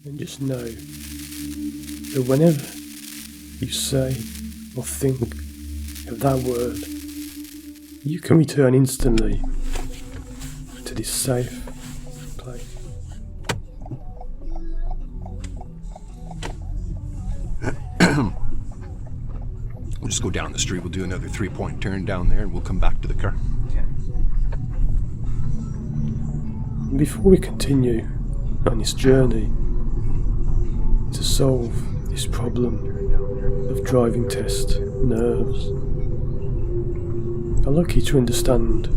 And just know that whenever you say or think of that word, you can return instantly to this safe place. We'll just go down the street. We'll do another 3-point turn down there and we'll come back to the car. Okay. Before we continue on this journey to solve this problem of driving test nerves, I'd like you to understand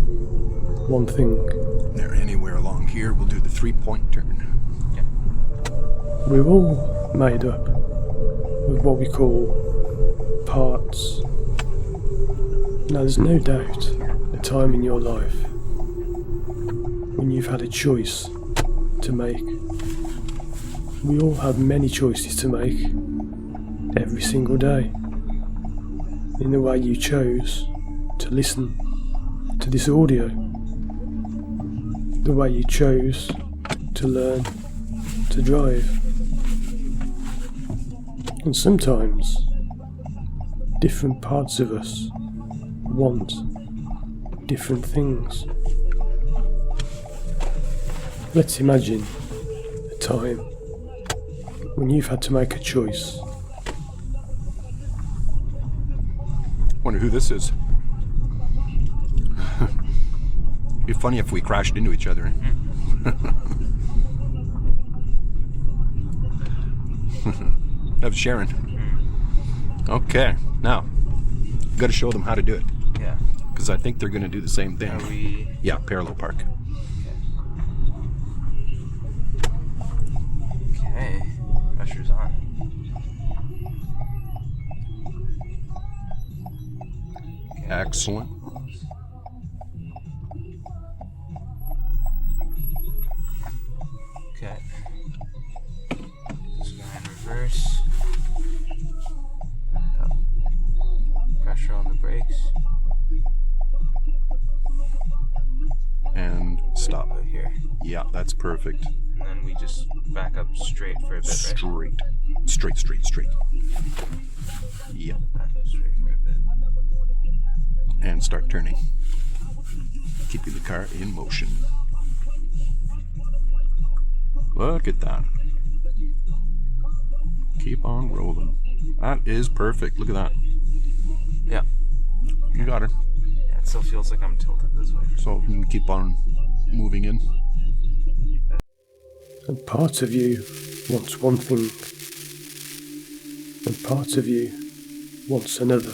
one thing. There, anywhere along here, we'll do the 3-point turn. Yeah. We're all made up of what we call parts. Now, there's no doubt a time in your life when you've had a choice to make. We all have many choices to make every single day. In the way you chose to listen to this audio, the way you chose to learn to drive. And sometimes different parts of us want different things. Let's imagine a time when you've had to make a choice. Wonder who this is. Be funny if we crashed into each other. That was Sharon. Okay, now got to show them how to do it. Yeah. Because I think they're going to do the same thing. Are we... Yeah, parallel park. Okay. Pressure's on. Okay. Excellent. Okay. Just go in reverse. Back up. Pressure on the brakes. And stop. Right here. Yeah, that's perfect. And then we just back up straight for a bit, right? Straight. Yeah. Back up straight for a bit. And start turning. Keeping the car in motion. Look at that. Keep on rolling. That is perfect. Look at that. Yeah. You got her. Yeah, it still feels like I'm tilted this way. So you can keep on moving in. And part of you wants one thing, and part of you wants another.